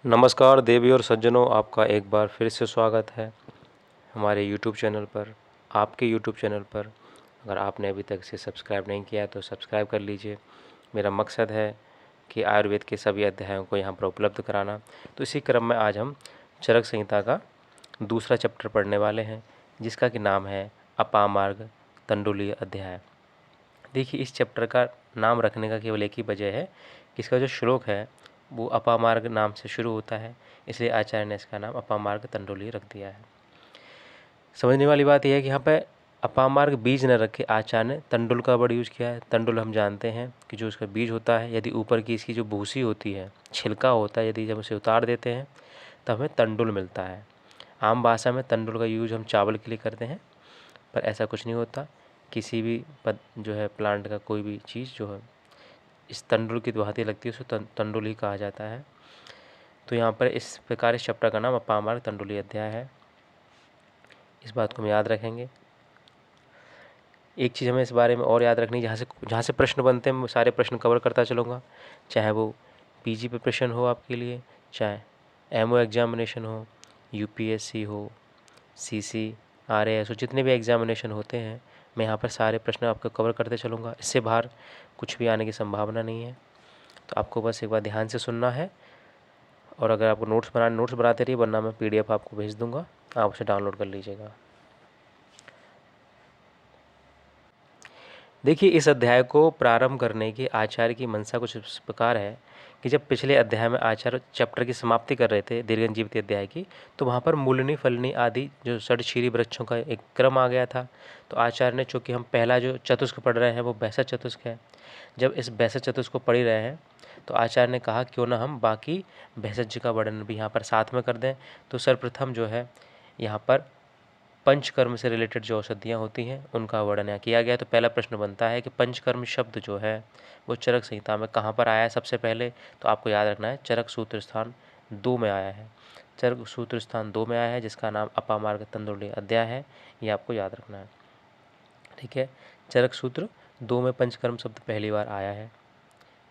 नमस्कार देवी और सज्जनों, आपका एक बार फिर से स्वागत है हमारे YouTube चैनल पर, आपके YouTube चैनल पर। अगर आपने अभी तक इसे सब्सक्राइब नहीं किया है तो सब्सक्राइब कर लीजिए। मेरा मकसद है कि आयुर्वेद के सभी अध्यायों को यहाँ पर उपलब्ध कराना। तो इसी क्रम में आज हम चरक संहिता का दूसरा चैप्टर पढ़ने वाले हैं, जिसका कि नाम है अपामार्ग तंडुलीय अध्याय। देखिए, इस चैप्टर का नाम रखने का केवल एक ही वजह है कि इसका जो श्लोक है वो अपामार्ग नाम से शुरू होता है, इसलिए आचार्य ने इसका नाम अपामार्ग तंडुली रख दिया है। समझने वाली बात यह है कि यहाँ पे अपामार्ग बीज न रखे आचार्य ने तंडुल का वर्ड यूज़ किया है। तंडुल हम जानते हैं कि जो इसका बीज होता है, यदि ऊपर की इसकी जो भूसी होती है, छिलका होता है, यदि जब उसे उतार देते हैं तब हमें तंडुल मिलता है। आम भाषा में तंडुल का यूज हम चावल के लिए करते हैं, पर ऐसा कुछ नहीं होता। किसी भी जो है प्लांट का कोई भी चीज़ जो है इस तंडुल की भांति लगती है उसे तंडुल ही कहा जाता है। तो यहाँ पर इस प्रकार इस चैप्टर का नाम अपामार्ग तंडुली अध्याय है। इस बात को हम याद रखेंगे। एक चीज़ हमें इस बारे में और याद रखनी, जहाँ से प्रश्न बनते हैं मैं सारे प्रश्न कवर करता चलूँगा, चाहे वो पीजी प्रिपरेशन हो आपके लिए, चाहे एमओ एग्जामिनेशन हो, यूपीएससी हो, सीसी आरएएस हो, जितने भी एग्जामिनेशन होते हैं मैं यहाँ पर सारे प्रश्न आपको कवर करते चलूँगा। इससे बाहर कुछ भी आने की संभावना नहीं है। तो आपको बस एक बार ध्यान से सुनना है, और अगर आपको नोट्स बनाते रहिए, वरना मैं पीडीएफ आपको भेज दूंगा, आप उसे डाउनलोड कर लीजिएगा। देखिए, इस अध्याय को प्रारंभ करने की आचार्य की मंशा कुछ इस प्रकार है कि जब पिछले अध्याय में आचार्य चैप्टर की समाप्ति कर रहे थे दीर्घजीवित अध्याय की, तो वहाँ पर मूलनी फलनी आदि जो षडशीरी वृक्षों का एक क्रम आ गया था। तो आचार्य ने, चूँकि हम पहला जो चतुष्क पढ़ रहे हैं वो बैसा चतुष्क है, जब इस बैसा चतुष्क को पढ़ ही रहे हैं तो आचार्य ने कहा क्यों ना हम बाकी भेषज का वर्णन भी यहाँ पर साथ में कर दें। तो सर्वप्रथम जो है यहाँ पर पंचकर्म से रिलेटेड जो औषधियाँ होती हैं उनका वर्णन यहाँ किया गया है। तो पहला प्रश्न बनता है कि पंचकर्म शब्द जो है वो चरक संहिता में कहाँ पर आया है। सबसे पहले तो आपको याद रखना है चरक सूत्र स्थान 2 में आया है। चरक सूत्र स्थान 2 में आया है, जिसका नाम अपामार्ग तंडुली अध्याय है। ये आपको याद रखना है, ठीक है। चरक सूत्र 2 में पंचकर्म शब्द पहली बार आया है,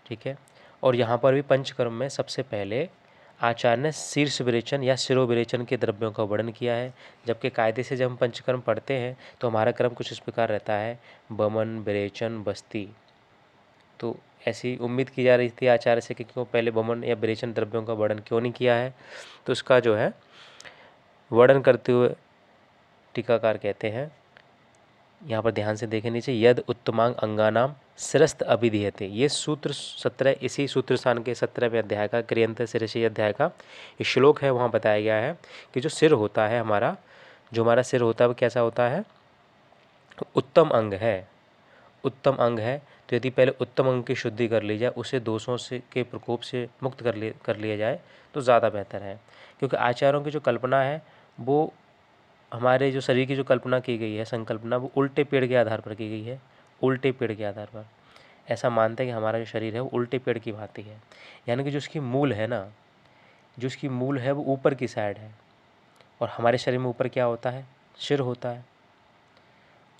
ठीक है। और यहाँ पर भी पंचकर्म में सबसे पहले आचार्य ने शीर्ष विरेचन या शिरोविरेचन के द्रव्यों का वर्णन किया है। जबकि कायदे से जब हम पंचकर्म पढ़ते हैं तो हमारा क्रम कुछ इस प्रकार रहता है: बमन, विरेचन, बस्ती। तो ऐसी उम्मीद की जा रही थी आचार्य से कि क्यों पहले बमन या विरेचन द्रव्यों का वर्णन क्यों नहीं किया है। तो इसका जो है वर्णन करते हुए टीकाकार कहते हैं, यहाँ पर ध्यान से देखें नीचे, यद उत्तमांग अंगानाम शिरस्त अभिधीयते। ये सूत्र 17 इसी सूत्र स्थान के 17वें अध्याय का क्रियंत शिरसी अध्याय का ये श्लोक है। वहाँ बताया गया है कि जो सिर होता है हमारा, जो हमारा सिर होता है वो कैसा होता है, उत्तम अंग है। उत्तम अंग है, तो यदि पहले उत्तम अंग की शुद्धि कर ली जाए, उसे दोषों से के प्रकोप से मुक्त कर लिया जाए तो ज़्यादा बेहतर है। क्योंकि आचार्यों की जो कल्पना है वो हमारे जो शरीर की जो कल्पना की गई है, संकल्पना, वो उल्टे पेड़ के आधार पर की गई है। उल्टे पेड़ के आधार पर ऐसा मानते हैं कि हमारा जो शरीर है वो उल्टे पेड़ की भांति है। यानी कि जो उसकी मूल है ना, जो उसकी मूल है वो ऊपर की साइड है, और हमारे शरीर में ऊपर क्या होता है, सिर होता है,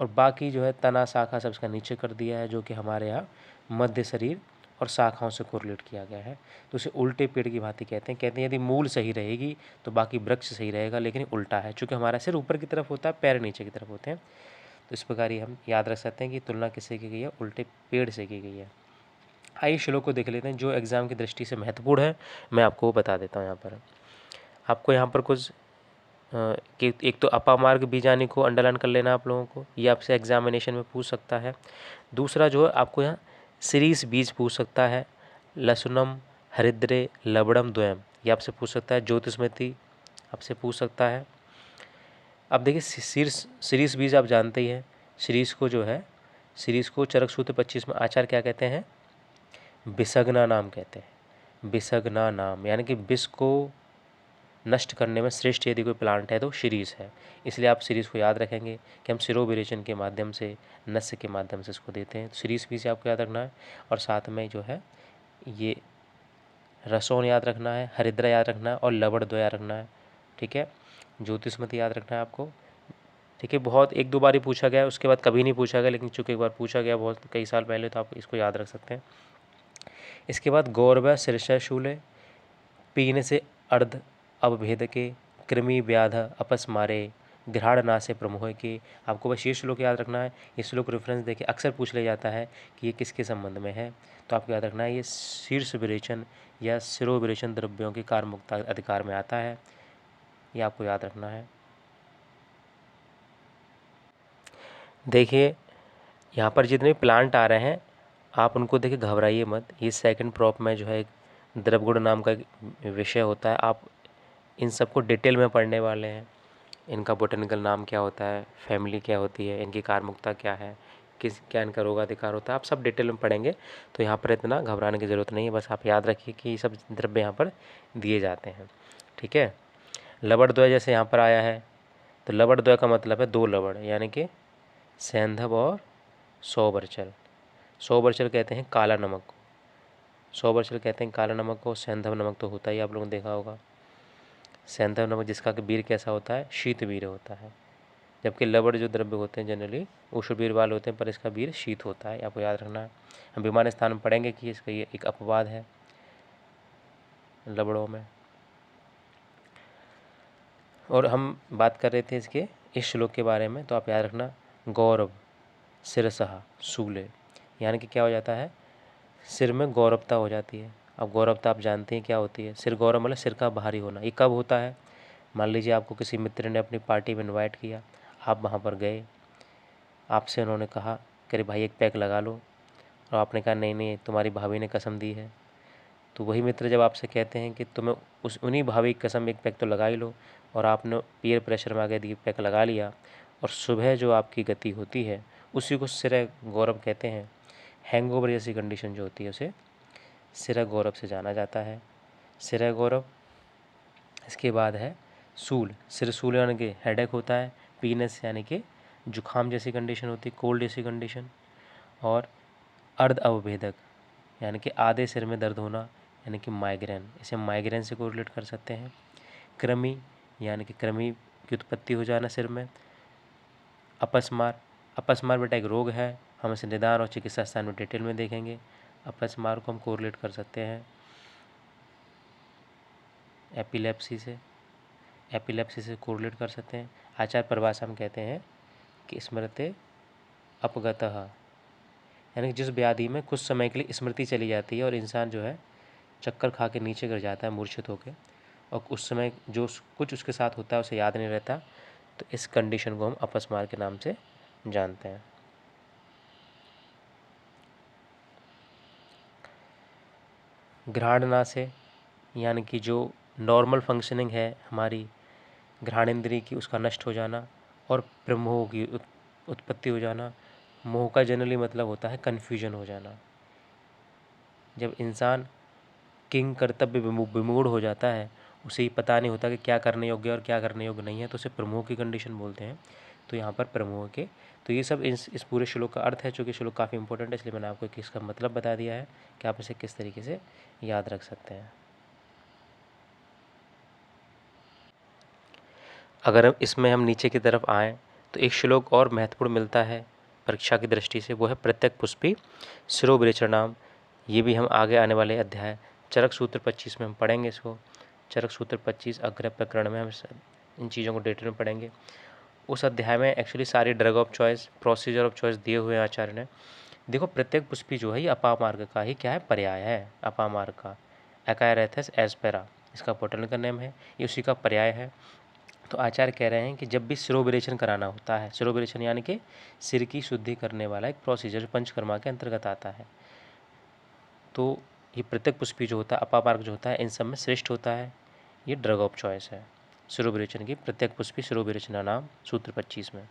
और बाकी जो है तना शाखा सब इसका नीचे कर दिया है, जो कि हमारे यहाँ मध्य शरीर और शाखाओं से कोरिलेट किया गया है। तो उसे उल्टे पेड़ की भांति कहते हैं यदि मूल सही रहेगी तो बाकी वृक्ष सही रहेगा, लेकिन उल्टा है। चूँकि हमारा सिर ऊपर की तरफ होता है, पैर नीचे की तरफ होते हैं, तो इस प्रकार ही हम याद रख सकते हैं कि तुलना किससे की गई है, उल्टे पेड़ से की गई है। आइए श्लोक को देख लेते हैं, जो एग्जाम की दृष्टि से महत्वपूर्ण है मैं आपको वो बता देता हूँ। यहाँ पर आपको यहाँ पर कुछ कि एक तो अपामार्ग बीजानी को अंडरलाइन कर लेना आप लोगों को, ये आपसे एग्जामिनेशन में पूछ सकता है। दूसरा जो है आपको यहाँ सीरीस बीज पूछ सकता है, लसुनम हरिद्रे लवणम द्वयम, ये आपसे पूछ सकता है। ज्योतिस्मृति आपसे पूछ सकता है। अब देखिए सीरीस बीज आप जानते ही हैं, सीरीस को जो है, सीरीस को चरक सूत्र 25 में आचार्य क्या कहते हैं, विसगना नाम कहते हैं। विसगना नाम यानी कि विष को नष्ट करने में श्रेष्ठ यदि कोई प्लांट है तो शिरीष है। इसलिए आप शिरीष को याद रखेंगे कि हम सिरोविरेचन के माध्यम से, नस्य के माध्यम से इसको देते हैं। तो शिरीष भी से आपको याद रखना है, और साथ में जो है ये रसोन याद रखना है, हरिद्रा याद रखना है, और लवण दो याद रखना है, ठीक है। ज्योतिष्मति याद रखना है आपको, ठीक है। बहुत एक दो बार ही पूछा गया, उसके बाद कभी नहीं पूछा गया, लेकिन चूँकि एक बार पूछा गया बहुत कई साल पहले, तो आप इसको याद रख सकते हैं। इसके बाद गौरव शीर्ष शूल, पीने से अर्ध अवभेदके कृमि व्याध अपस्मारे घ्राणनासे प्रमोह के। आपको बस ये श्लोक याद रखना है। ये श्लोक रेफरेंस देके अक्सर पूछ लिया जाता है कि ये किसके संबंध में है, तो आपको याद रखना है ये शीर्ष विरेचन या शिरोविरेचन द्रव्यों के कारमुक्ता अधिकार में आता है, ये आपको याद रखना है। देखिए यहाँ पर जितने प्लांट आ रहे हैं आप उनको देखिए घबराइए मत। ये सेकंड प्रॉप में जो है एक द्रवगुण नाम का एक विषय होता है, आप इन सबको डिटेल में पढ़ने वाले हैं। इनका बोटेनिकल नाम क्या होता है, फैमिली क्या होती है, इनकी कारमुक्ता क्या है, क्या इनका रोगाधिकार होता है, आप सब डिटेल में पढ़ेंगे। तो यहाँ पर इतना घबराने की ज़रूरत नहीं है, बस आप याद रखिए कि ये सब द्रव्य यहाँ पर दिए जाते हैं, ठीक है। लवणद्वय जैसे यहाँ पर आया है, तो लवणद्वय का मतलब है दो लवण, यानी कि सैंधव और सौबरचल। सौबरचल कहते हैं काला नमक को, सौबरचल कहते हैं काला नमक को। सैंधव नमक तो होता ही आप लोगों ने देखा होगा। सैंधव नमक जिसका कि बीर कैसा होता है, शीत बीर होता है, जबकि लवण जो द्रव्य होते हैं जनरली उष्ण बीर वाले होते हैं, पर इसका बीर शीत होता है, आपको याद रखना है। हम विमान स्थान में पढ़ेंगे कि इसका ये एक अपवाद है लवणों में। और हम बात कर रहे थे इसके इस श्लोक के बारे में, तो आप याद रखना गौरव शिरसहा शूले, यानी कि क्या हो जाता है, सिर में गौरवता हो जाती है। अब गौरवता आप जानते हैं क्या होती है, सिर गौरव मतलब सिर का भारी होना। ये कब होता है, मान लीजिए आपको किसी मित्र ने अपनी पार्टी में इनवाइट किया, आप वहाँ पर गए, आपसे उन्होंने कहा कि अरे भाई एक पैक लगा लो, और आपने कहा नहीं नहीं तुम्हारी भाभी ने कसम दी है। तो वही मित्र जब आपसे कहते हैं कि तुम्हें उन्हीं भाभी की कसम एक पैक तो लगा ही लो, और आपने पीयर प्रेशर में आगे पैक लगा लिया, और सुबह जो आपकी गति होती है उसी को सिर गौरव कहते हैं। हैंगओवर जैसी कंडीशन जो होती है उसे सिर गौरव से जाना जाता है, सिर गौरव। इसके बाद है सूल, सिर सूल यानी कि हेडेक होता है, पीनस यानी कि जुखाम जैसी कंडीशन होती है, कोल्ड जैसी कंडीशन, और अर्ध अवभेदक यानी कि आधे सिर में दर्द होना, यानी कि माइग्रेन, इसे माइग्रेन से कोरिलेट कर सकते हैं। कृमि यानी कि कृमि की उत्पत्ति हो जाना सिर में। अपस्मार, अपस्मार बेटा एक रोग है, हम इसे निदान और चिकित्सा स्थान में डिटेल में देखेंगे। अपस्मार को हम कोरिलेट कर सकते हैं एपिलेप्सी से, एपिलेप्सी से कोरिलेट कर सकते हैं। आचार परिभाषा हम कहते हैं कि स्मृति अपगतः, यानी कि जिस व्याधि में कुछ समय के लिए स्मृति चली जाती है और इंसान जो है चक्कर खा के नीचे गिर जाता है मूर्छित होकर, और उस समय जो कुछ उसके साथ होता है उसे याद नहीं रहता, तो इस कंडीशन को हम अपस्मार के नाम से जानते हैं। घ्राणना से, यानी कि जो नॉर्मल फंक्शनिंग है हमारी घ्राणेंद्रिय की उसका नष्ट हो जाना, और प्रमोह की उत्पत्ति हो जाना। मोह का जनरली मतलब होता है कन्फ्यूजन हो जाना। जब इंसान किंग कर्तव्य विमूढ़ हो जाता है, उसे ही पता नहीं होता कि क्या करने योग्य और क्या करने योग्य नहीं है, तो उसे प्रमोह की कंडीशन बोलते हैं। तो यहाँ पर प्रमोह के, तो ये सब इस पूरे श्लोक का अर्थ है। चूँकि श्लोक काफ़ी इंपॉर्टेंट है इसलिए मैंने आपको इसका मतलब बता दिया है कि आप इसे किस तरीके से याद रख सकते हैं। अगर इसमें हम नीचे की तरफ आएँ तो एक श्लोक और महत्वपूर्ण मिलता है परीक्षा की दृष्टि से, वो है प्रत्यक पुष्पी शिरोविरेचनाम। ये भी हम आगे आने वाले अध्याय चरक सूत्र 25 में हम पढ़ेंगे इसको। चरक सूत्र 25 अग्र प्रकरण में हम इन चीज़ों को डिटेल में पढ़ेंगे। उस अध्याय में एक्चुअली सारी drug of choice, procedure of choice दिए हुए हैं आचार्य ने। देखो प्रत्येक पुष्पी जो है ये अपामार्ग का ही क्या है, पर्याय है अपामार्ग का। एकाएरेथस एस्पेरा इसका बोटैनिकल नेम है, ये उसी का पर्याय है। तो आचार्य कह रहे हैं कि जब भी शिरोविरेचन कराना होता है, शिरोविरेचन यानी कि सिर की शुद्धि करने वाला एक प्रोसीजर पंचकर्मा के अंतर्गत आता है, तो ये प्रत्येक पुष्पी जो होता है अपामार्ग जो होता है इन सब में श्रेष्ठ होता है, ये ड्रग ऑफ चॉइस है शिरोविरेचन की। प्रत्येक पुष्पी शिरोविरेचना नाम सूत्र 25 में।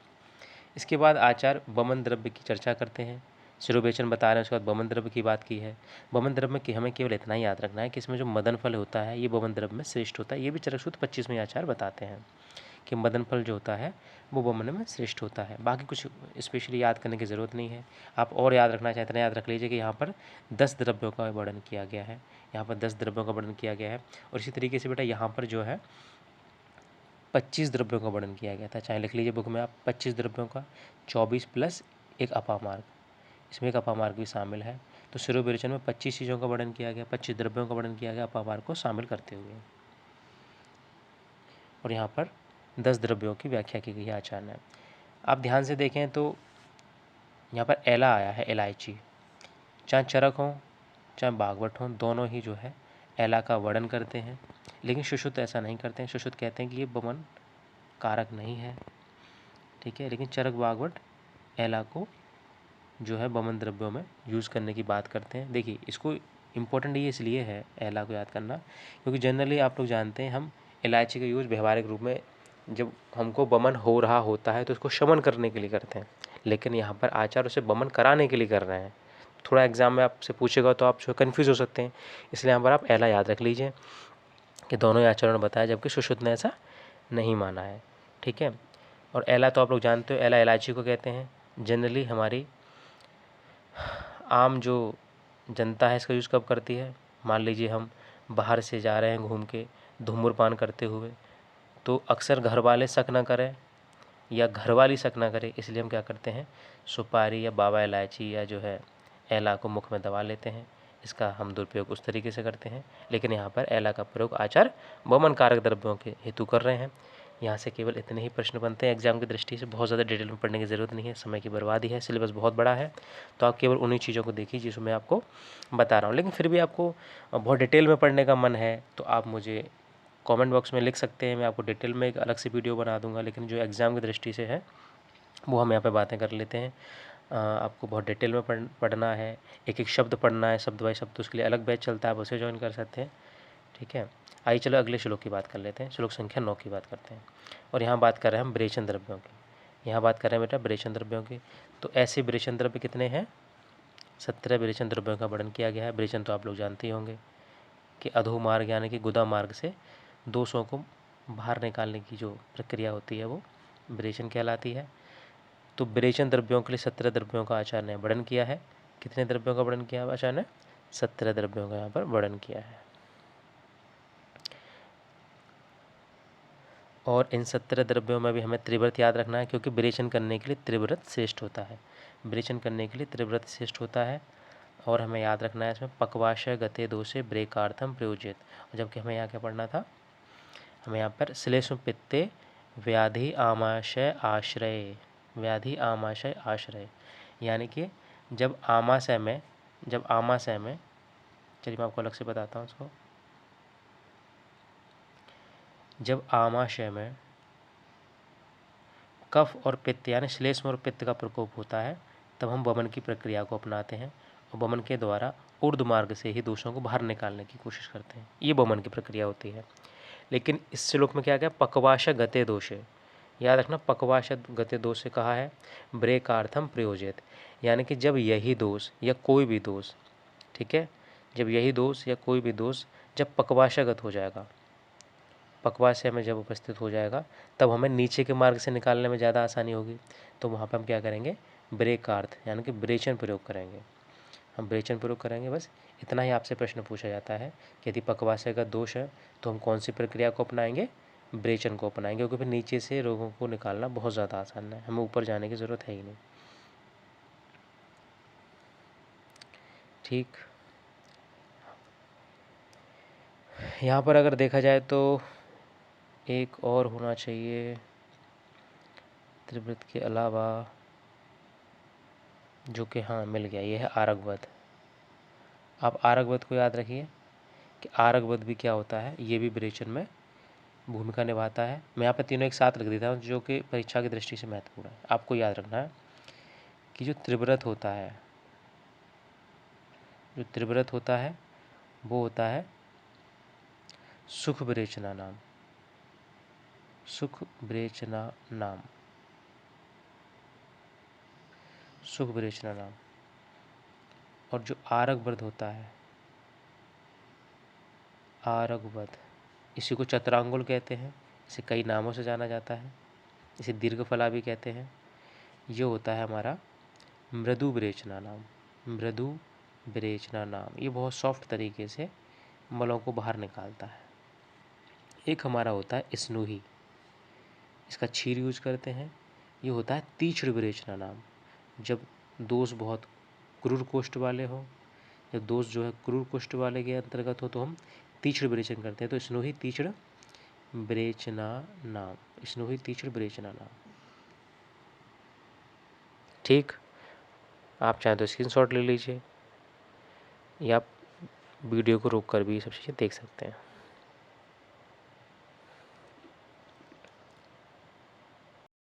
इसके बाद आचार्य वमन द्रव्य की चर्चा करते हैं। शिरोवेचन बता रहे हैं, उसके बाद वमन द्रव्य की बात की है। वमन द्रव्य में कि हमें केवल इतना ही याद रखना है कि इसमें जो मदन फल होता है ये वमन द्रव्य में श्रेष्ठ होता है। ये भी चरक सूत्र 25 में आचार्य बताते हैं कि मदन फल जो होता है वो वमन में श्रेष्ठ होता है। बाकी कुछ स्पेशली याद करने की ज़रूरत नहीं है। आप और याद रखना चाहते हैं, याद रख लीजिए कि यहाँ पर 10 द्रव्यों का वर्णन किया गया है, यहाँ पर 10 द्रव्यों का वर्णन किया गया है। और इसी तरीके से बेटा यहाँ पर जो है 25 द्रव्यों का वर्णन किया गया था, चाहे लिख लीजिए बुक में आप 25 द्रव्यों का, 24 प्लस एक अपामार्ग, इसमें एक अपामार्ग भी शामिल है। तो शिरोविरेचन में 25 चीज़ों का वर्णन किया गया, 25 द्रव्यों का वर्णन किया गया अपामार्ग को शामिल करते हुए। और यहाँ पर 10 द्रव्यों की व्याख्या की गई है आचार्य ने। आप ध्यान से देखें तो यहाँ पर एला आया है, इलायची। चाहे चरक हो चाहे बागवट हो, दोनों ही जो है एला का वर्णन करते हैं, लेकिन सुश्रुत ऐसा नहीं करते हैं। सुश्रुत कहते हैं कि ये बमन कारक नहीं है, ठीक है, लेकिन चरक बागवट एला को जो है बमन द्रव्यों में यूज़ करने की बात करते हैं। देखिए, इसको इम्पोर्टेंट ये इसलिए है एला को याद करना, क्योंकि जनरली आप लोग जानते हैं हम इलायची का यूज़ व्यवहारिक रूप में जब हमको बमन हो रहा होता है तो उसको शमन करने के लिए करते हैं, लेकिन यहाँ पर आचार्य उसे बमन कराने के लिए कर रहे हैं। थोड़ा एग्जाम में आपसे पूछेगा तो आप जो कन्फ्यूज़ हो सकते हैं, इसलिए यहाँ पर आप एला याद रख लीजिए कि दोनों ही आचार्यों ने बताया, जबकि सुश्रुत ने ऐसा नहीं माना है, ठीक है। और एला तो आप लोग जानते हो, एला इलायची को कहते हैं। जनरली हमारी आम जो जनता है इसका यूज़ कब करती है, मान लीजिए हम बाहर से जा रहे हैं घूम के धूम्रपान करते हुए, तो अक्सर घर वाले शक ना करें या घरवाली शक ना करे, इसलिए हम क्या करते हैं, सुपारी या बाबा इलायची या जो है एला को मुख में दबा लेते हैं। इसका हम दुरुपयोग उस तरीके से करते हैं, लेकिन यहाँ पर एला का प्रयोग आचार बमन कारक द्रव्यों के हेतु कर रहे हैं। यहाँ से केवल इतने ही प्रश्न बनते हैं एग्जाम की दृष्टि से, बहुत ज़्यादा डिटेल में पढ़ने की ज़रूरत नहीं है, समय की बर्बादी है, सिलेबस बहुत बड़ा है, तो आप केवल उन्हीं चीज़ों को देखिए जिसमें मैं आपको बता रहा हूँ। लेकिन फिर भी आपको बहुत डिटेल में पढ़ने का मन है तो आप मुझे कमेंट बॉक्स में लिख सकते हैं, मैं आपको डिटेल में एक अलग से वीडियो बना दूंगा। लेकिन जो एग्ज़ाम की दृष्टि से है वो हम यहाँ पे बातें कर लेते हैं। आपको बहुत डिटेल में पढ़ना है, एक एक शब्द पढ़ना है, शब्द बाय शब्द, उसके लिए अलग बैच चलता है, आप उसे ज्वाइन कर सकते हैं, ठीक है। आइए चलो अगले श्लोक की बात कर लेते हैं, श्लोक संख्या 9 की बात करते हैं। और यहाँ बात कर रहे हैं हम विरेचन द्रव्यों की, यहाँ बात कर रहे हैं बेटा विरेचन द्रव्यों की। तो ऐसे विरेचन द्रव्य कितने हैं, 17 विरेचन द्रव्यों का वर्णन किया गया है। विरेचन तो आप लोग जानते ही होंगे कि अधो मार्ग यानी कि गुदा मार्ग से दोषों को बाहर निकालने की जो प्रक्रिया होती है वो विरेचन कहलाती है। तो विरेचन द्रव्यों के लिए 17 द्रव्यों का आचार्य ने वर्णन किया है। कितने द्रव्यों का वर्णन किया है आचार्य ने, 17 द्रव्यों का यहाँ पर वर्णन किया है। और इन 17 द्रव्यों में भी हमें त्रिव्रत याद रखना है, क्योंकि विरेचन करने के लिए त्रिव्रत श्रेष्ठ होता है, विरेचन करने के लिए त्रिव्रत श्रेष्ठ होता है। और हमें याद रखना है इसमें पक्वाशय गते दोषे ब्रेकार्थम प्रयोजित, जबकि हमें यहाँ क्या पढ़ना था, हमें यहाँ पर श्लेष्म पित्ते व्याधि आमाशय आश्रय, व्याधि आमाशय आश्रय, यानी कि जब आमाशय में चलिए मैं आपको अलग से बताता हूँ उसको, जब आमाशय में कफ और पित्त यानी श्लेष्म और पित्त का प्रकोप होता है तब हम वमन की प्रक्रिया को अपनाते हैं, और वमन के द्वारा ऊर्ध्व मार्ग से ही दोषों को बाहर निकालने की कोशिश करते हैं, ये वमन की प्रक्रिया होती है। लेकिन इस श्लोक में क्या क्या, पक्वाश गते दोषे, याद रखना, पक्वाश गते दोष से कहा है ब्रेकार्थम प्रयोजित, यानी कि जब यही दोष या कोई भी दोष, ठीक है, जब यही दोष या कोई भी दोष जब पक्वाशगत हो जाएगा, पक्वाशय में जब उपस्थित हो जाएगा तब हमें नीचे के मार्ग से निकालने में ज़्यादा आसानी होगी। तो वहाँ पर हम क्या करेंगे, ब्रेकार्थ यानी कि विरेचन प्रयोग करेंगे, हम विरेचन प्रयोग करेंगे। बस इतना ही आपसे प्रश्न पूछा जाता है कि यदि पक्वाशय का दोष है तो हम कौन सी प्रक्रिया को अपनाएंगे, विरेचन को अपनाएंगे, क्योंकि फिर नीचे से रोगों को निकालना बहुत ज़्यादा आसान है, हमें ऊपर जाने की ज़रूरत है ही नहीं, ठीक। यहाँ पर अगर देखा जाए तो एक और होना चाहिए त्रिवृत के अलावा, जो कि हाँ मिल गया, ये है आरगवध। आप आरगवध को याद रखिए कि आरगवध भी क्या होता है, ये भी विरेचन में भूमिका निभाता है। मैं यहाँ पर तीनों एक साथ रख देता हूँ जो कि परीक्षा की दृष्टि से महत्वपूर्ण है। आपको याद रखना है कि जो त्रिव्रत होता है, जो त्रिव्रत होता है वो होता है सुख विरेचना नाम, सुख विरेचना नाम, सुख विरेचना नाम। और जो आरगवध होता है, आरगवध, इसी को चतुरांगुल कहते हैं, इसे कई नामों से जाना जाता है, इसे दीर्घफला भी कहते हैं। ये होता है हमारा मृदु विरेचना नाम, मृदु विरेचना नाम, ये बहुत सॉफ्ट तरीके से मलों को बाहर निकालता है। एक हमारा होता है स्नूही, इसका छीर यूज करते हैं। ये होता है तीक्ष्ण विरेचना नाम, जब दोष बहुत क्रूर कोष्ठ वाले हो, जब दोष जो है क्रूर कोष्ठ वाले के अंतर्गत हो तो हम तीक्ष्ण विरेचन करते हैं। तो स्नूही तीक्ष्ण ब्रेचना नाम, स्नोही तीचड़ ब्रेचना नाम। ठीक, आप चाहें तो स्क्रीनशॉट ले लीजिए या आप वीडियो को रोक कर भी ये सब चीज़ें देख सकते हैं।